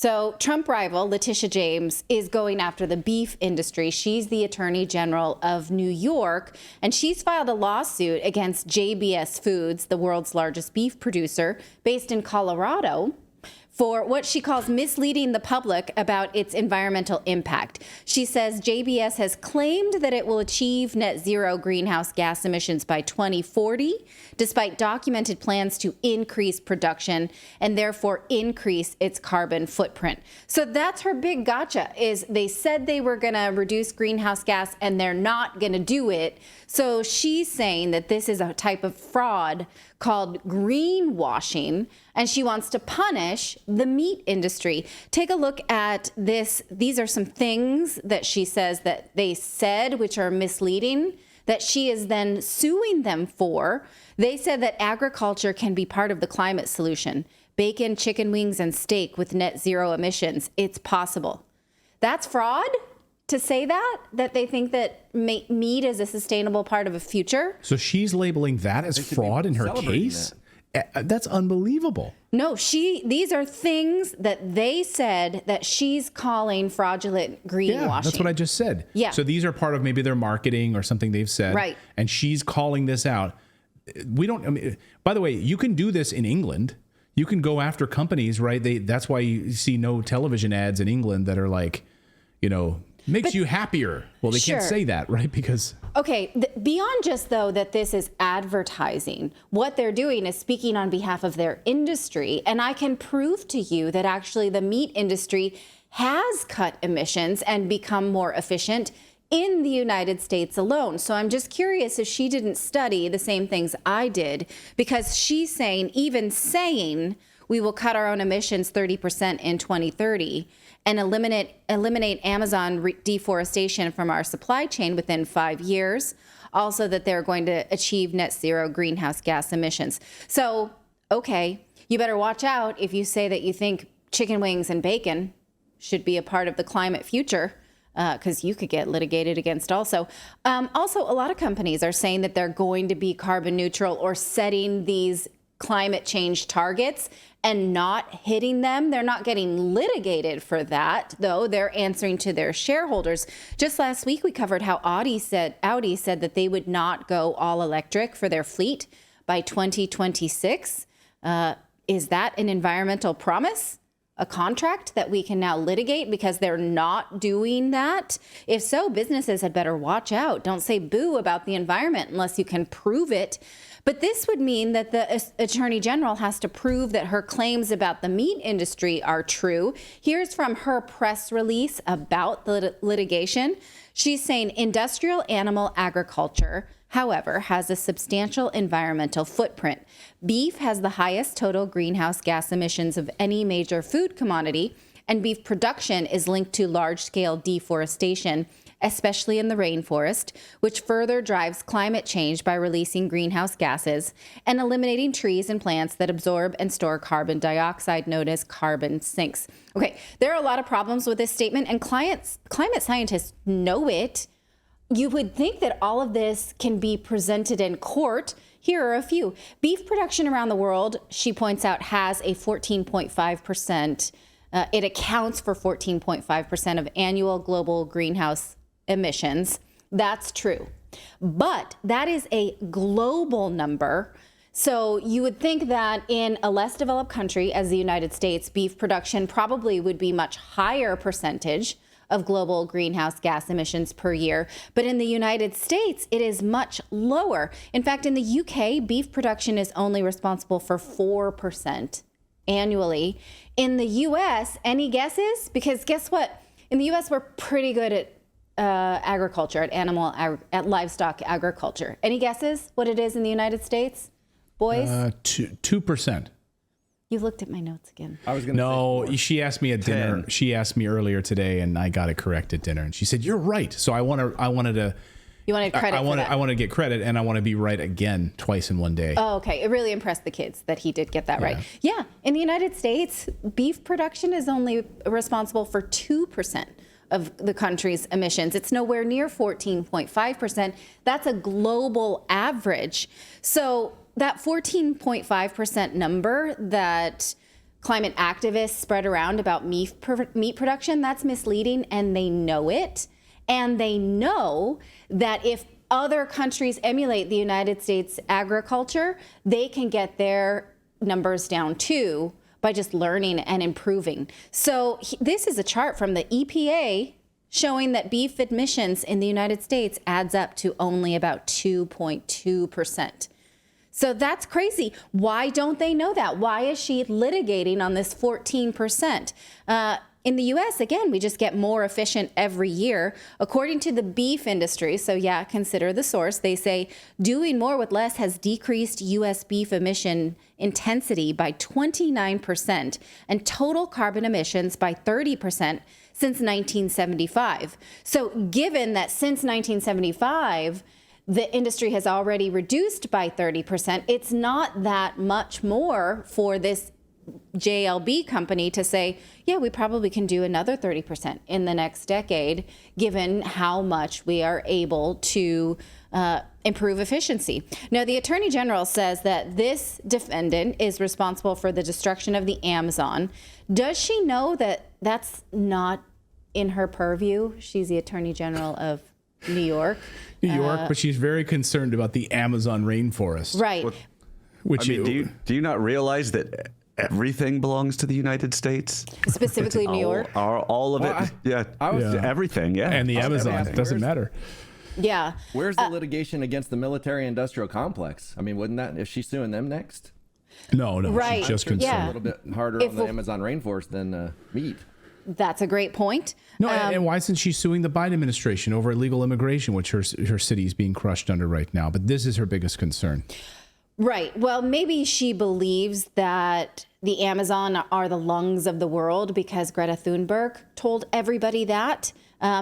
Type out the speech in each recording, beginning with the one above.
So Trump rival Leticia James is going after the beef industry. She's the Attorney General of New York, and she's filed a lawsuit against JBS Foods, the world's largest beef producer based in Colorado, for what she calls misleading the public about its environmental impact. She says JBS has claimed that it will achieve net zero greenhouse gas emissions by 2040, despite documented plans to increase production and therefore increase its carbon footprint. So that's her big gotcha, is they said they were going to reduce greenhouse gas and they're not going to do it. So she's saying that this is a type of fraud called greenwashing, and she wants to punish the meat industry. Take a look at this. These are some things that she says that they said, which are misleading, that she is then suing them for. They said that agriculture can be part of the climate solution. Bacon, chicken wings, and steak with net zero emissions. It's possible. That's fraud? To say that they think that meat is a sustainable part of a future. So she's labeling that as fraud in her case? That's unbelievable. No, these are things that they said that she's calling fraudulent greenwashing. Yeah, that's what I just said. Yeah. So these are part of maybe their marketing or something they've said. Right. And she's calling this out. By the way, you can do this in England. You can go after companies, right? That's why you see no television ads in England that are like, makes you happier. Well, they can't say that, right? Because... Okay, beyond just, though, that this is advertising, what they're doing is speaking on behalf of their industry. And I can prove to you that actually the meat industry has cut emissions and become more efficient in the United States alone. So I'm just curious if she didn't study the same things I did, because she's saying we will cut our own emissions 30% in 2030 and eliminate Amazon deforestation from our supply chain within 5 years. Also that they're going to achieve net zero greenhouse gas emissions. So, okay, you better watch out if you say that you think chicken wings and bacon should be a part of the climate future, because you could get litigated against also. Also, a lot of companies are saying that they're going to be carbon neutral or setting these climate change targets and not hitting them. They're not getting litigated for that, though. They're answering to their shareholders. Just last week, we covered how Audi said that they would not go all electric for their fleet by 2026. Is that an environmental promise? A contract that we can now litigate because they're not doing that? If so, businesses had better watch out. Don't say boo about the environment unless you can prove it. But this would mean that the Attorney General has to prove that her claims about the meat industry are true. Here's from her press release about the litigation. She's saying industrial animal agriculture, however, has a substantial environmental footprint. Beef has the highest total greenhouse gas emissions of any major food commodity, and beef production is linked to large-scale deforestation, especially in the rainforest, which further drives climate change by releasing greenhouse gases and eliminating trees and plants that absorb and store carbon dioxide, known as carbon sinks. Okay, there are a lot of problems with this statement, and climate scientists know it. You would think that all of this can be presented in court. Here are a few. Beef production around the world, she points out, has a 14.5%. It accounts for 14.5% of annual global greenhouse emissions. That's true. But that is a global number. So you would think that in a less developed country as the United States, beef production probably would be much higher percentage of global greenhouse gas emissions per year. But in the United States, it is much lower. In fact, in the UK, beef production is only responsible for 4% annually. In the US, any guesses? Because guess what? In the US, we're pretty good at agriculture, at livestock agriculture. Any guesses what it is in the United States, boys? 2%. You looked at my notes again. I was going to say she asked me at dinner. She asked me earlier today, and I got it correct at dinner. And she said, "You're right." So I wanted to. You wanted credit. I want to get credit, and I want to be right again twice in one day. Oh, okay. It really impressed the kids that he did get that right. Yeah. In the United States, beef production is only responsible for 2% of the country's emissions. It's nowhere near 14.5%. That's a global average. So that 14.5% number that climate activists spread around about meat production, that's misleading, and they know it. And they know that if other countries emulate the United States agriculture, they can get their numbers down too by just learning and improving. So this is a chart from the EPA showing that beef emissions in the United States adds up to only about 2.2%. So that's crazy. Why don't they know that? Why is she litigating on this 14%? In the U.S., again, we just get more efficient every year. According to the beef industry, so yeah, consider the source, they say doing more with less has decreased U.S. beef emission intensity by 29% and total carbon emissions by 30% since 1975. So given that since 1975, the industry has already reduced by 30%, it's not that much more for this JLB company to say, yeah, we probably can do another 30% in the next decade, given how much we are able to improve efficiency. Now, the Attorney General says that this defendant is responsible for the destruction of the Amazon. Does she know that that's not in her purview? She's the Attorney General of New York. But she's very concerned about the Amazon rainforest. Right. Which do you not realize that everything belongs to the United States? Specifically New York? All of it. Everything. Yeah. And the Amazon, it doesn't matter. Yeah. Where's the litigation against the military-industrial complex? I mean, wouldn't that, is she suing them next? No, Right. she's just It's concerned. a little bit harder on the Amazon rainforest than meat. That's a great point. No, and why isn't she suing the Biden administration over illegal immigration, which her city is being crushed under right now? But this is her biggest concern. Right. Well, maybe she believes that the Amazon are the lungs of the world because Greta Thunberg told everybody that.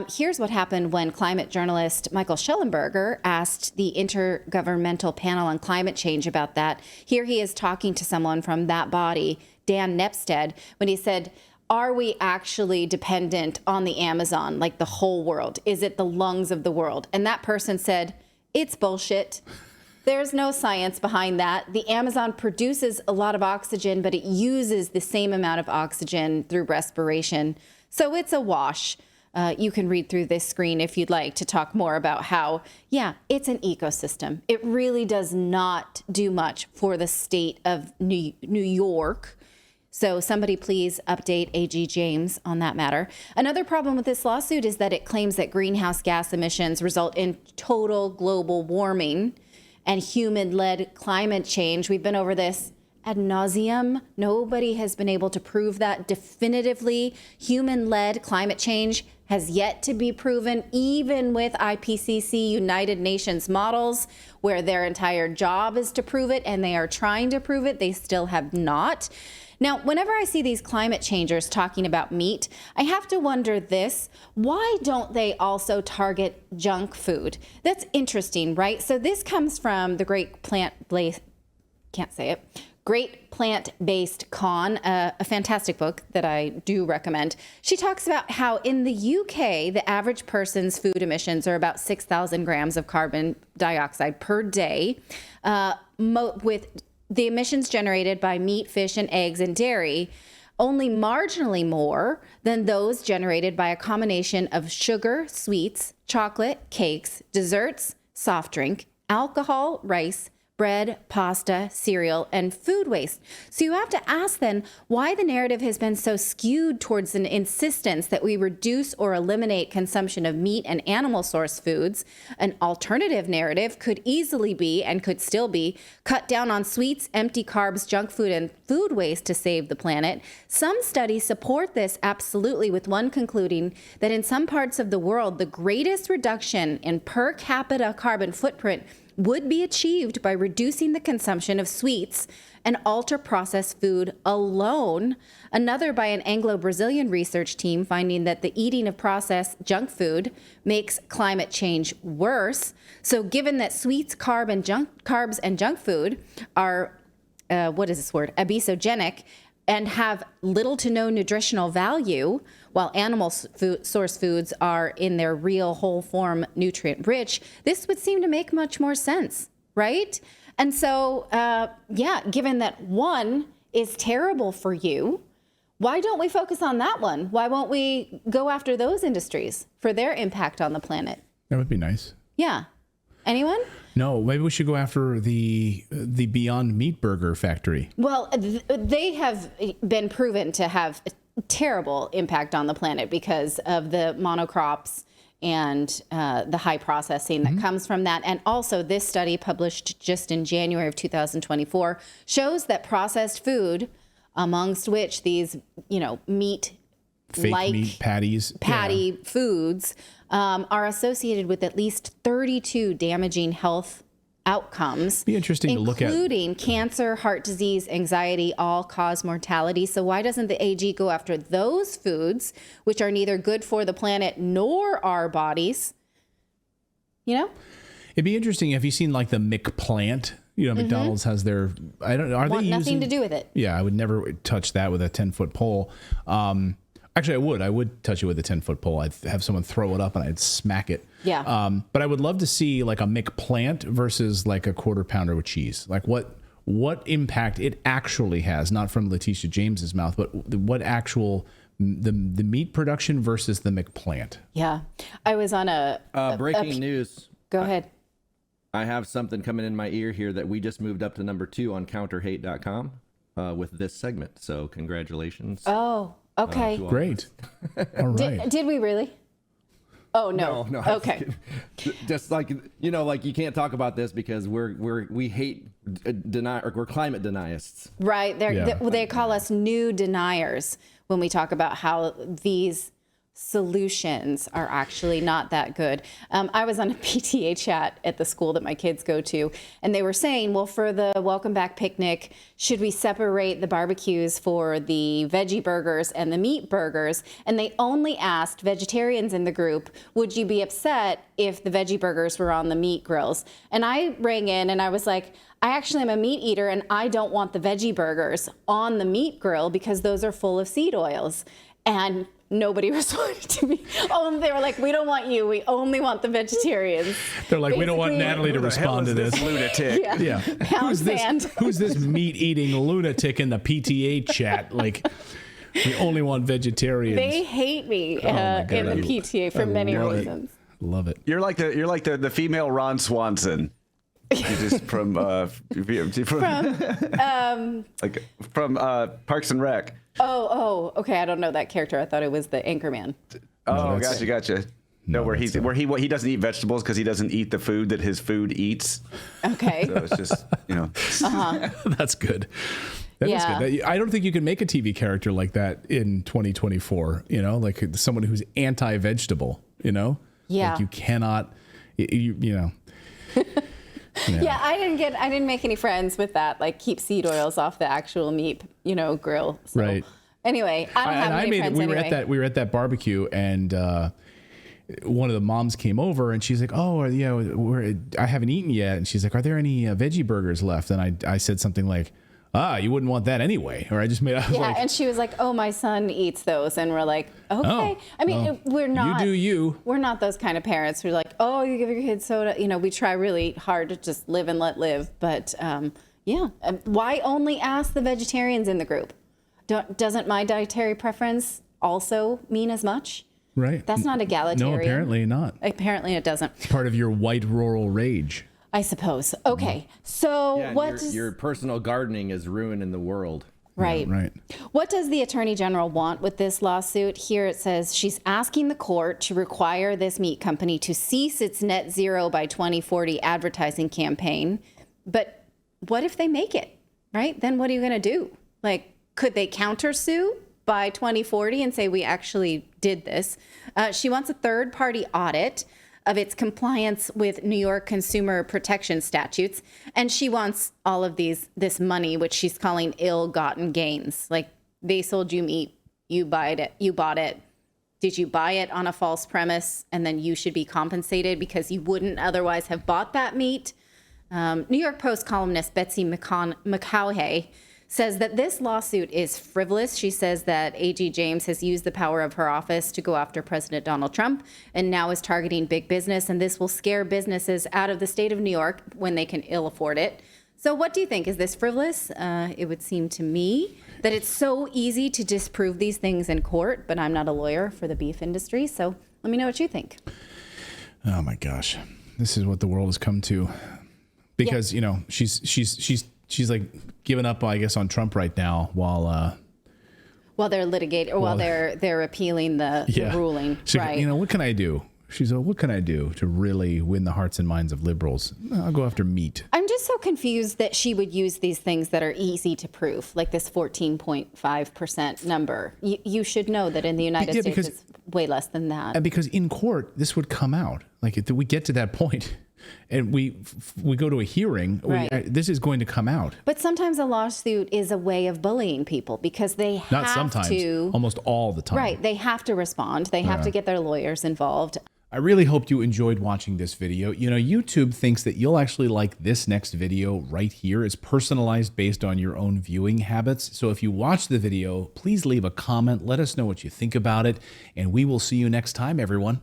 Here's what happened when climate journalist Michael Schellenberger asked the Intergovernmental Panel on Climate Change about that. Here he is talking to someone from that body, Dan Nepstead, when he said, are we actually dependent on the Amazon, like the whole world? Is it the lungs of the world? And that person said, it's bullshit. There's no science behind that. The Amazon produces a lot of oxygen, but it uses the same amount of oxygen through respiration. So it's a wash. You can read through this screen if you'd like to talk more about how, yeah, it's an ecosystem. It really does not do much for the state of New York. So somebody please update AG James on that matter. Another problem with this lawsuit is that it claims that greenhouse gas emissions result in total global warming and human-led climate change. We've been over this ad nauseum. Nobody has been able to prove that definitively. Human-led climate change has yet to be proven, even with IPCC United Nations models, where their entire job is to prove it, and they are trying to prove it. They still have not. Now, whenever I see these climate changers talking about meat, I have to wonder this: why don't they also target junk food? That's interesting, right? So this comes from the Great Plant-Based Con, a fantastic book that I do recommend. She talks about how in the UK, the average person's food emissions are about 6,000 grams of carbon dioxide per day, with the emissions generated by meat, fish, and eggs and dairy only marginally more than those generated by a combination of sugar, sweets, chocolate, cakes, desserts, soft drink, alcohol, rice, bread, pasta, cereal, and food waste. So you have to ask then why the narrative has been so skewed towards an insistence that we reduce or eliminate consumption of meat and animal source foods. An alternative narrative could easily be, and could still be, cut down on sweets, empty carbs, junk food, and food waste to save the planet. Some studies support this absolutely, with one concluding that in some parts of the world, the greatest reduction in per capita carbon footprint would be achieved by reducing the consumption of sweets and ultra-processed food alone. Another by an Anglo-Brazilian research team finding that the eating of processed junk food makes climate change worse. So given that sweets, carbs, and junk food are, obesogenic, and have little to no nutritional value, while animal source foods are in their real whole form nutrient rich, this would seem to make much more sense, right? And so, given that one, is terrible for you. Why don't we focus on that one? Why won't we go after those industries for their impact on the planet? That would be nice. Yeah. Anyone? No, maybe we should go after the Beyond Meat Burger factory. Well, they have been proven to have a terrible impact on the planet because of the monocrops and the high processing that comes from that. And also this study published just in January of 2024 shows that processed food, amongst which these, meat Fake like meat patties. patty foods are associated with at least 32 damaging health outcomes. Be interesting to look at. Including cancer, heart disease, anxiety, all-cause mortality. So why doesn't the AG go after those foods, which are neither good for the planet nor our bodies? It'd be interesting. Have you seen like the McPlant? McDonald's has their. I don't know. Are Want they nothing using? to do with it. Yeah, I would never touch that with a 10-foot pole. Actually, I would. I would touch it with a 10-foot pole. I'd have someone throw it up and I'd smack it. Yeah. But I would love to see like a McPlant versus like a quarter pounder with cheese. Like what impact it actually has, not from Leticia James's mouth, but what actual the meat production versus the McPlant. Yeah. I was on a Breaking news. Go ahead. I have something coming in my ear here that we just moved up to number 2 on counterhate.com with this segment. So congratulations. Oh, okay. Great. All right. Did we really? Oh, no. No. Okay. Just like, like you can't talk about this because we hate deny, or we're climate deniists. Right. Yeah. They call us new deniers when we talk about how these solutions are actually not that good. I was on a PTA chat at the school that my kids go to, and they were saying, well, for the welcome back picnic, should we separate the barbecues for the veggie burgers and the meat burgers? And they only asked vegetarians in the group, would you be upset if the veggie burgers were on the meat grills? And I rang in and I was like, I actually am a meat eater and I don't want the veggie burgers on the meat grill because those are full of seed oils. And nobody responded to me. Oh, they were like, we don't want you. We only want the vegetarians. They're like, we don't want Natalie to respond to this. Lunatic. Yeah. Who's this meat-eating lunatic in the PTA chat? Like, we only want vegetarians. They hate me in the PTA for many reasons. Love it. You're like the female Ron Swanson. You're just from Parks and Rec. Oh, okay. I don't know that character. I thought it was the Anchorman. Oh, gotcha. No, where he doesn't eat vegetables because he doesn't eat the food that his food eats. Okay. So it's just That's good. That is good. I don't think you can make a TV character like that in 2024. Like someone who's anti-vegetable. Yeah. Like you cannot. Yeah. Yeah, I didn't make any friends with that. Like, keep seed oils off the actual meat, grill. So, Right. Anyway, I don't have any friends anyway. We were at that barbecue, and one of the moms came over, and she's like, "Oh, yeah, I haven't eaten yet." And she's like, "Are there any veggie burgers left?" And I said something like, you wouldn't want that anyway. Or I just made up. Yeah, and she was like, "Oh, my son eats those," and we're like, "Okay." I mean, we're not. You do you. We're not those kind of parents. We're like, "Oh, you give your kids soda." We try really hard to just live and let live. But why only ask the vegetarians in the group? Doesn't my dietary preference also mean as much? Right. That's not egalitarian. No, apparently not. Apparently it doesn't. It's part of your white rural rage. I suppose. Okay. So your personal gardening is ruining the world. Right. Yeah, right. What does the Attorney General want with this lawsuit? Here it says she's asking the court to require this meat company to cease its net zero by 2040 advertising campaign. But what if they make it, right? Then what are you going to do? Like, could they countersue by 2040 and say we actually did this? She wants a third-party audit of its compliance with New York consumer protection statutes. And she wants all of this money, which she's calling ill-gotten gains. Like, they sold you meat, you bought it. Did you buy it on a false premise? And then you should be compensated because you wouldn't otherwise have bought that meat. New York Post columnist Betsy McCaughey says that this lawsuit is frivolous. She says that AG James has used the power of her office to go after President Donald Trump and now is targeting big business. And this will scare businesses out of the state of New York when they can ill afford it. So what do you think? Is this frivolous? It would seem to me that it's so easy to disprove these things in court, but I'm not a lawyer for the beef industry, so let me know what you think. Oh my gosh, this is what the world has come to. Because you know she's like giving up, I guess, on Trump right now while they're litigating or while they're appealing the ruling. Right. You know, what can I do? She's like, what can I do to really win the hearts and minds of liberals? I'll go after meat. I'm just so confused that she would use these things that are easy to prove, like this 14.5% number. You should know that in the United States it's way less than that. And because in court, this would come out. Like if we get to that point and we go to a hearing, Right. this is going to come out. But sometimes a lawsuit is a way of bullying people because they have Not sometimes, to. almost all the time. Right. They have to respond. They have to get their lawyers involved. I really hope you enjoyed watching this video. You know, YouTube thinks that you'll actually like this next video right here. It's personalized based on your own viewing habits. So if you watch the video, please leave a comment. Let us know what you think about it. And we will see you next time, everyone.